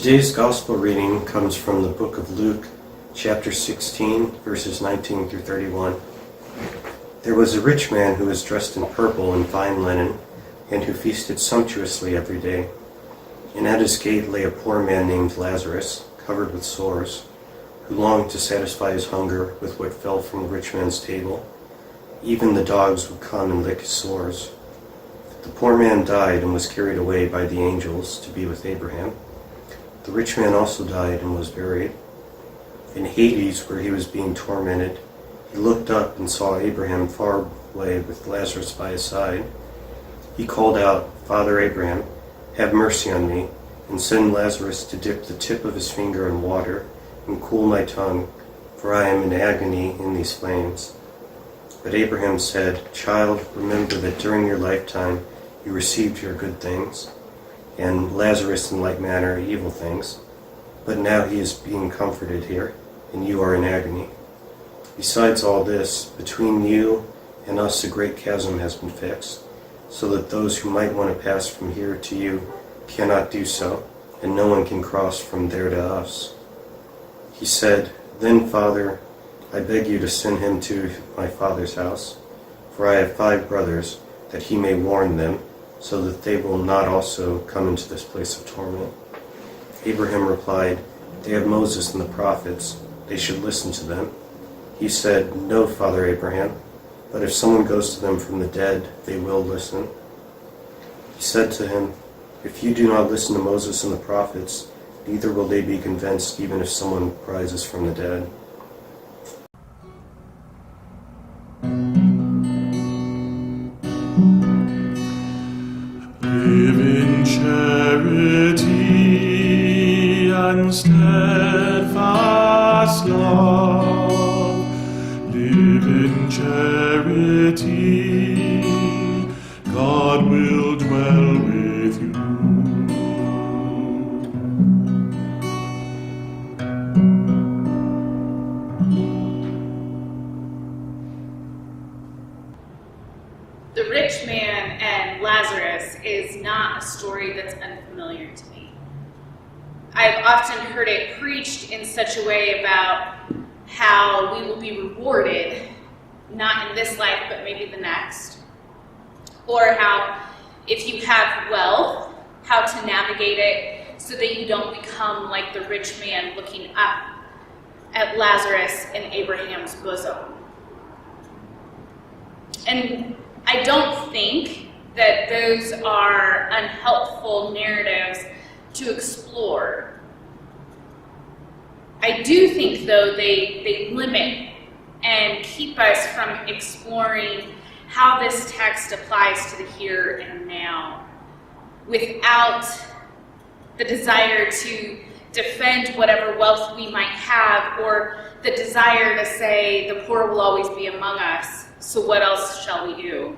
Today's gospel reading comes from the book of Luke, chapter 16, verses 19 through 31. There was a rich man who was dressed in purple and fine linen, and who feasted sumptuously every day. And at his gate lay a poor man named Lazarus, covered with sores, who longed to satisfy his hunger with what fell from the rich man's table. Even the dogs would come and lick his sores. The poor man died and was carried away by the angels to be with Abraham. The rich man also died and was buried. In Hades, where he was being tormented, he looked up and saw Abraham far away with Lazarus by his side. He called out, "Father Abraham, have mercy on me, and send Lazarus to dip the tip of his finger in water and cool my tongue, for I am in agony in these flames." But Abraham said, "Child, remember that during your lifetime you received your good things, and Lazarus in like manner evil things. But now he is being comforted here, and you are in agony. Besides all this, between you and us a great chasm has been fixed, so that those who might want to pass from here to you cannot do so, and no one can cross from there to us." He said, "Then, Father, I beg you to send him to my father's house, for I have 5 brothers, that he may warn them, so that they will not also come into this place of torment." Abraham replied, "They have Moses and the prophets. They should listen to them." He said, "No, Father Abraham, but if someone goes to them from the dead, they will listen." He said to him, "If you do not listen to Moses and the prophets, neither will they be convinced even if someone rises from the dead." Live in charity and steadfast love. Live in charity, God will dwell with you. The rich man and Lazarus is not a story that's unfamiliar to me. I've often heard it preached in such a way about how we will be rewarded, not in this life, but maybe the next. Or how if you have wealth, how to navigate it so that you don't become like the rich man looking up at Lazarus in Abraham's bosom. And I don't think that those are unhelpful narratives to explore. I do think, though, they limit and keep us from exploring how this text applies to the here and now without the desire to defend whatever wealth we might have, or the desire to say the poor will always be among us, so what else shall we do?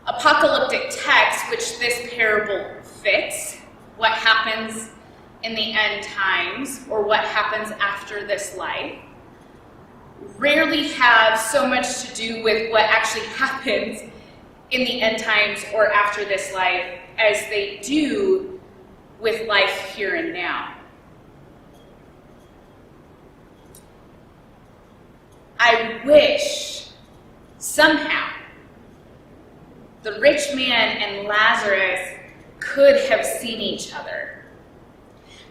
Apocalyptic text, which this parable fits, what happens in the end times, or what happens after this life, rarely have so much to do with what actually happens in the end times or after this life as they do with life here and now. I wish somehow the rich man and Lazarus could have seen each other,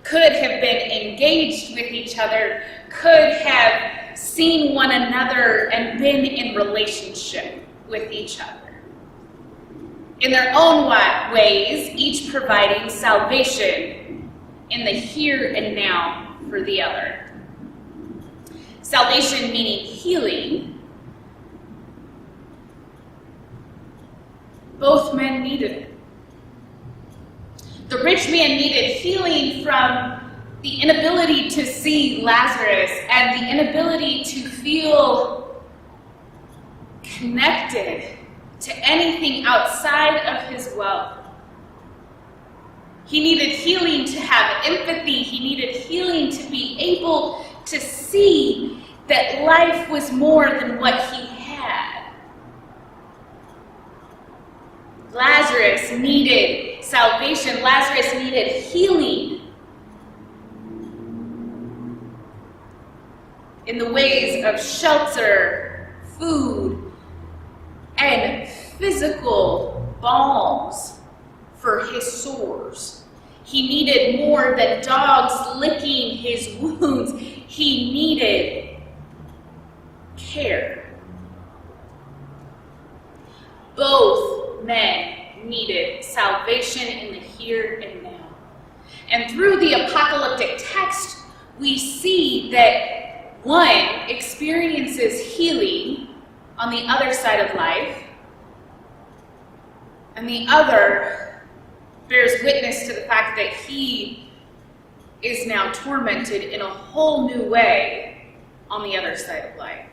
could have been engaged with each other, could have seen one another and been in relationship with each other. In their own ways, each providing salvation in the here and now for the other. Salvation meaning healing. Both men needed it. The rich man needed healing from the inability to see Lazarus and the inability to feel connected to anything outside of his wealth. He needed healing to have empathy. He needed healing to be able to see that life was more than what he had. Lazarus needed salvation. Lazarus needed healing in the ways of shelter, food, and physical balms for his sores. He needed more than dogs licking his wounds. He needed care. Both men needed salvation in the here and now. And through the apocalyptic text, we see that one experiences healing on the other side of life, and the other bears witness to the fact that he is now tormented in a whole new way on the other side of life.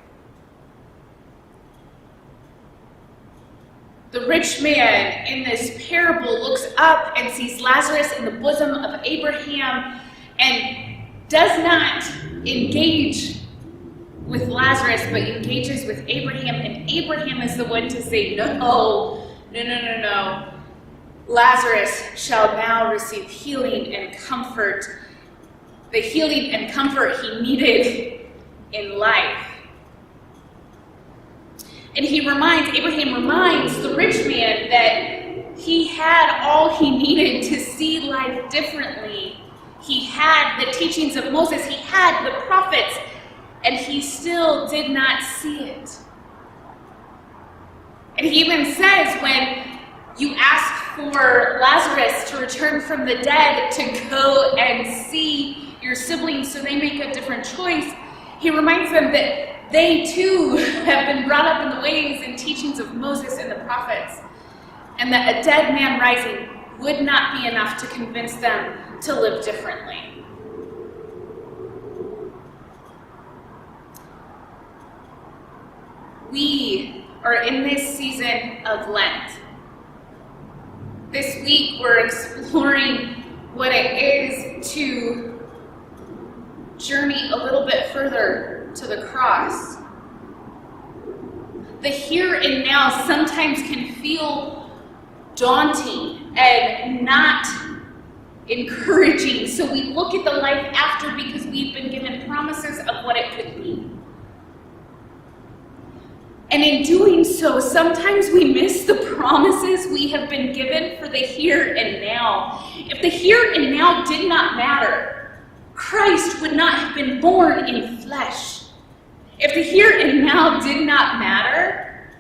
The rich man in this parable looks up and sees Lazarus in the bosom of Abraham and does not engage with Lazarus, but engages with Abraham, and Abraham is the one to say, no. Lazarus shall now receive healing and comfort, the healing and comfort he needed in life. And Abraham reminds the rich man that he had all he needed to see life differently. He had the teachings of Moses, he had the prophets, and he still did not see it. And he even says, when you ask for Lazarus to return from the dead to go and see your siblings so they make a different choice, he reminds them that they too have been brought up in the ways and teachings of Moses and the prophets, and that a dead man rising would not be enough to convince them to live differently. We are in this season of Lent. This week we're exploring what it is to journey a little bit further to the cross. The here and now sometimes can feel daunting and not encouraging, so we look at the life after because we've been given promises of what it could be. And in doing so, sometimes we miss the promises we have been given for the here and now. If the here and now did not matter, Christ would not have been born in flesh. If the here and now did not matter,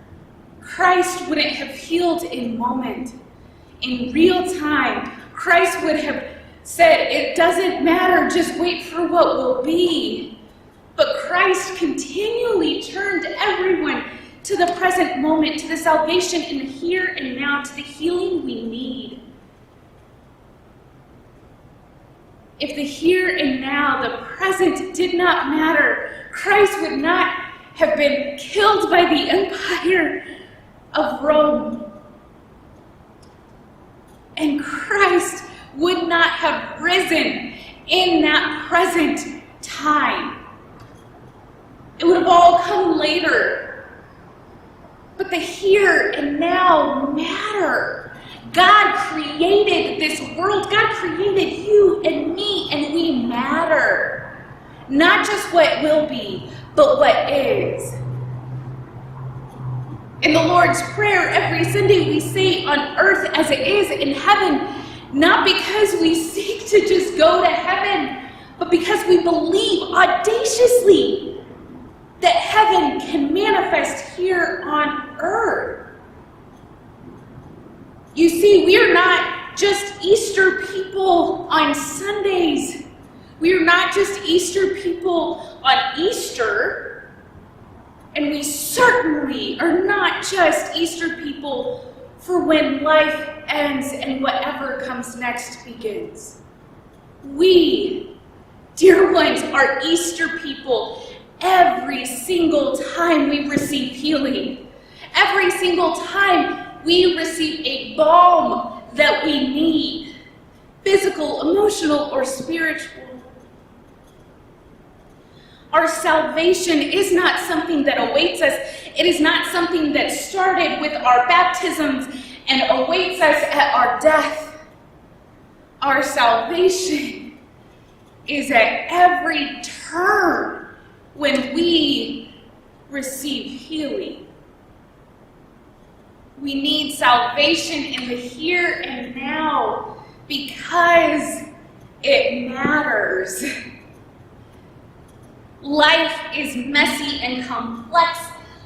Christ wouldn't have healed in moment, in real time. Christ would have said, it doesn't matter, just wait for what will be. But Christ continually turned everyone to the present moment, to the salvation in the here and now, to the healing we need. If the here and now, the present, did not matter, Christ would not have been killed by the empire of Rome. And Christ would not have risen in that present time. It would have all come later. But the here and now matter. God created this world. God created you and me, and we matter. Not just what will be, but what is. In the Lord's Prayer every Sunday we say, on earth as it is in heaven, not because we seek to just go to heaven, but because we believe audaciously that heaven can manifest here on earth. You see, we are not just Easter people on Sundays. We are not just Easter people on Easter. And we certainly are not just Easter people for when life ends and whatever comes next begins. We, dear ones, are Easter people every single time we receive healing. Every single time we receive a balm that we need, physical, emotional, or spiritual. Our salvation is not something that awaits us. It is not something that started with our baptisms and awaits us at our death. Our salvation is at every turn when we receive healing. We need salvation in the here and now because it matters. Life is messy and complex.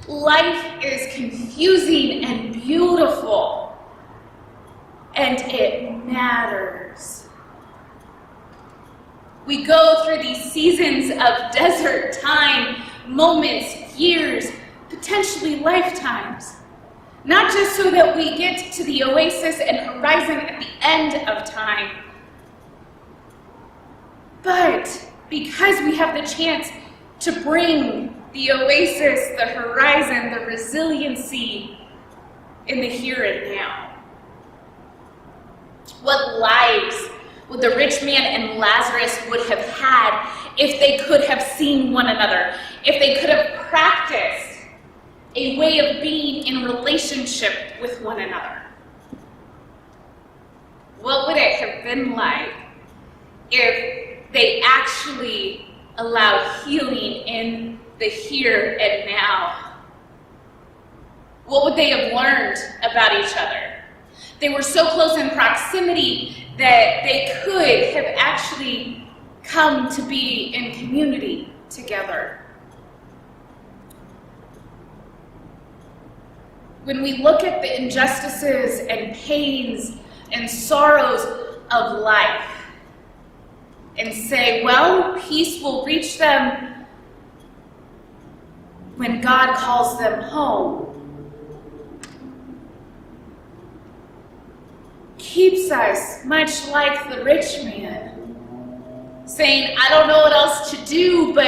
Life is confusing and beautiful. And it matters. We go through these seasons of desert time, moments, years, potentially lifetimes. Not just so that we get to the oasis and horizon at the end of time, but because we have the chance to bring the oasis, the horizon, the resiliency in the here and now. What lives would the rich man and Lazarus would have had if they could have seen one another, if they could have practiced a way of being in relationship with one another? What would it have been like if they actually allowed healing in the here and now? What would they have learned about each other? They were so close in proximity that they could have actually come to be in community together. When we look at the injustices and pains and sorrows of life and say, well, peace will reach them when God calls them home, keeps us much like the rich man, saying, I don't know what else to do, but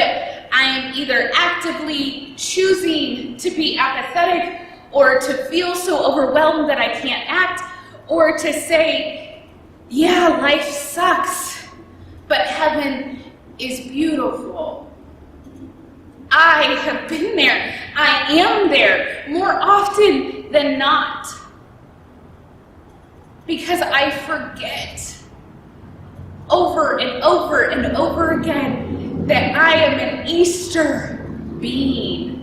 I am either actively choosing to be apathetic or to feel so overwhelmed that I can't act, or to say, yeah, life sucks, but heaven is beautiful. I have been there. I am there more often than not. Because I forget over and over and over again that I am an Easter being.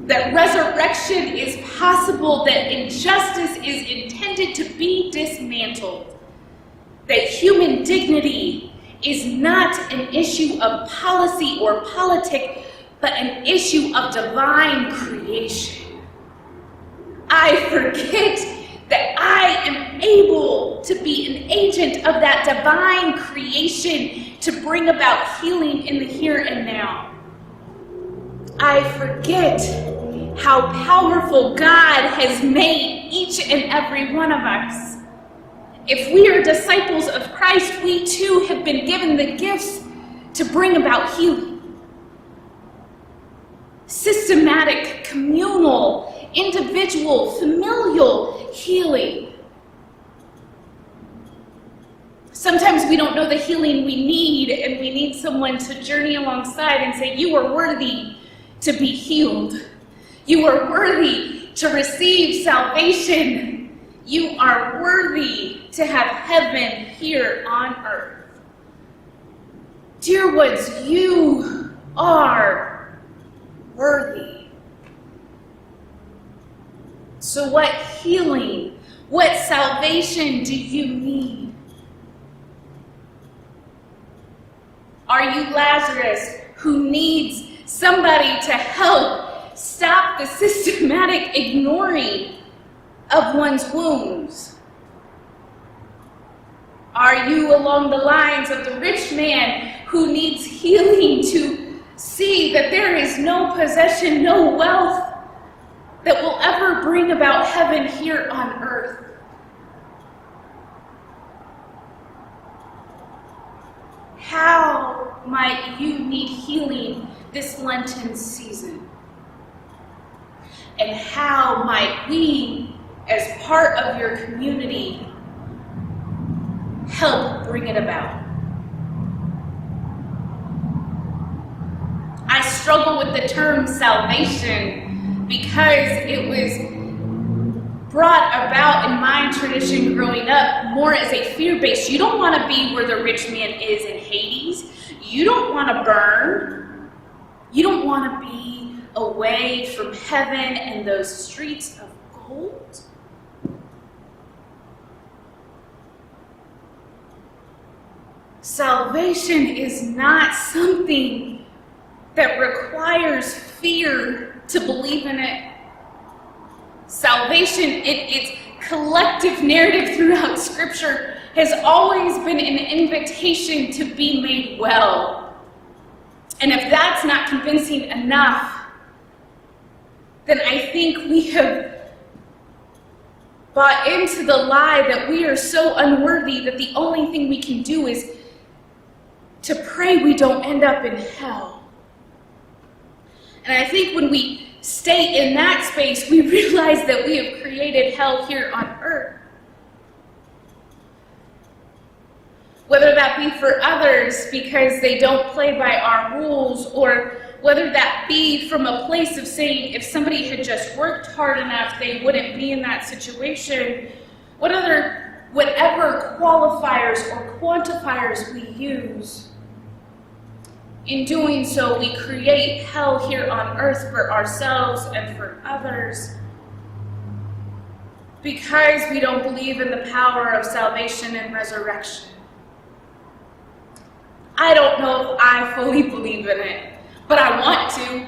That resurrection is possible, that injustice is intended to be dismantled. That human dignity is not an issue of policy or politic, but an issue of divine creation. I forget that I am able to be an agent of that divine creation to bring about healing in the here and now. I forget how powerful God has made each and every one of us. If we are disciples of Christ, we too have been given the gifts to bring about healing. Systematic, communal, individual, familial healing. Sometimes we don't know the healing we need, and we need someone to journey alongside and say, you are worthy to be healed. You are worthy to receive salvation. You are worthy to have heaven here on earth. Dear ones, you are worthy. So what healing, what salvation do you need? Are you Lazarus who needs somebody to help stop the systematic ignoring of one's wounds? Are you along the lines of the rich man who needs healing to see that there is no possession, no wealth that will ever bring about heaven here on earth? How might you need healing this Lenten season? And how might we, as part of your community, help bring it about? I struggle with the term salvation because it was brought about in my tradition growing up more as a fear-based. You don't want to be where the rich man is in Hades. You don't want to burn. You don't want to be away from heaven and those streets of gold. Salvation is not something that requires fear to believe in it. Salvation, its collective narrative throughout Scripture, has always been an invitation to be made well. And if that's not convincing enough, then I think we have bought into the lie that we are so unworthy that the only thing we can do is to pray we don't end up in hell. And I think when we stay in that space, we realize that we have created hell here on earth. Whether that be for others because they don't play by our rules, or whether that be from a place of saying if somebody had just worked hard enough, they wouldn't be in that situation. Whatever qualifiers or quantifiers we use, in doing so, we create hell here on earth for ourselves and for others because we don't believe in the power of salvation and resurrection. I don't know if I fully believe in it, but I want to.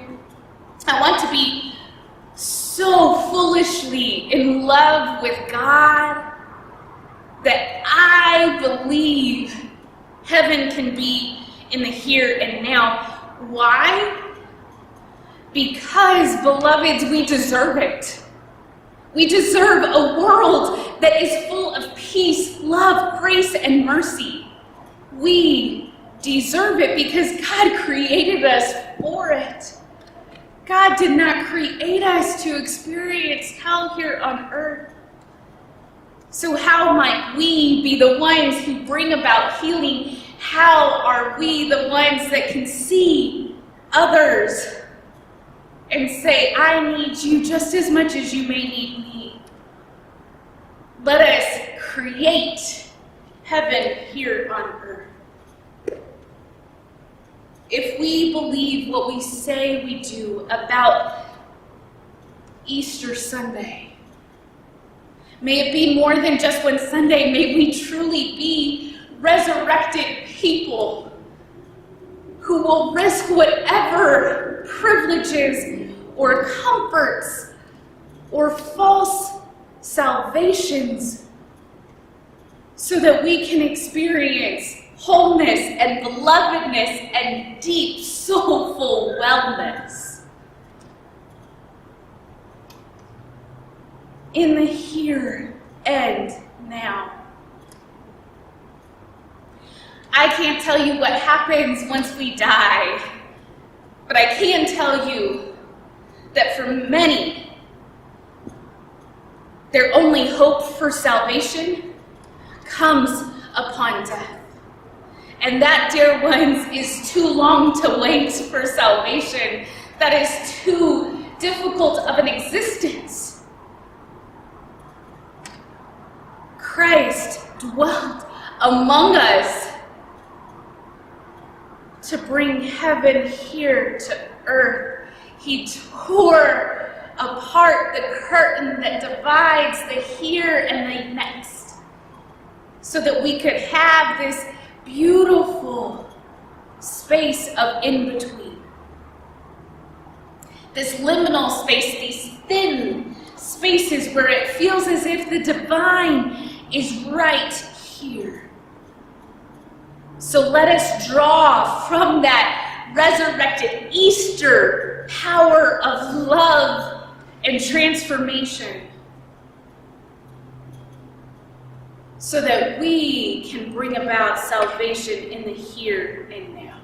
I want to be so foolishly in love with God that I believe heaven can be in the here and now. Why? Because, beloveds, we deserve it. We deserve a world that is full of peace, love, grace, and mercy. We deserve it because God created us for it. God did not create us to experience hell here on earth. So how might we be the ones who bring about healing? How are we the ones that can see others and say, I need you just as much as you may need me? Let us create heaven here on earth. If we believe what we say we do about Easter Sunday, may it be more than just one Sunday. May we truly be resurrected people who will risk whatever privileges or comforts or false salvations so that we can experience wholeness and belovedness and deep soulful wellness in the here and now. I can't tell you what happens once we die, but I can tell you that for many, their only hope for salvation comes upon death. And that, dear ones, is too long to wait for salvation. That is too difficult of an existence. Christ dwelt among us to bring heaven here to earth. He tore apart the curtain that divides the here and the next so that we could have this beautiful space of in-between. This liminal space, these thin spaces where it feels as if the divine is right here. So let us draw from that resurrected Easter power of love and transformation so that we can bring about salvation in the here and now.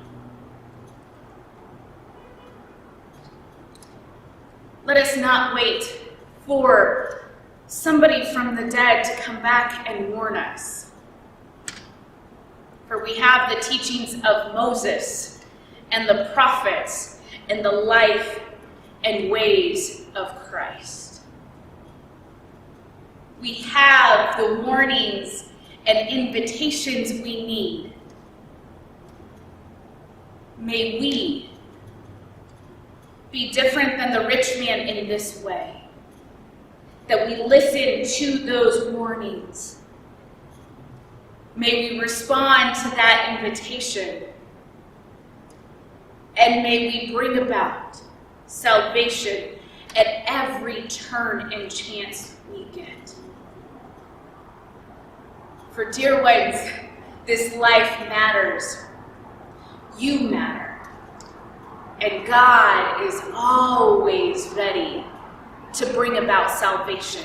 Let us not wait for somebody from the dead to come back and warn us. For we have the teachings of Moses and the prophets and the life and ways of Christ. We have the warnings and invitations we need. May we be different than the rich man in this way, that we listen to those warnings. May we respond to that invitation, and may we bring about salvation at every turn and chance we get. For dear ones, this life matters. You matter. And God is always ready to bring about salvation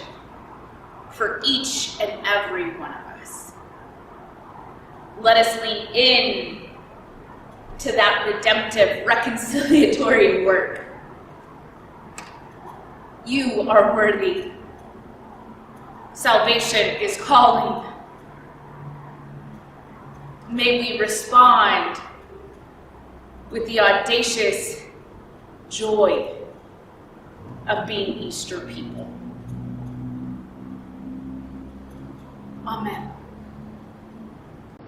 for each and every one of us. Let us lean in to that redemptive, reconciliatory work. You are worthy. Salvation is calling. May we respond with the audacious joy of being Easter people. Amen.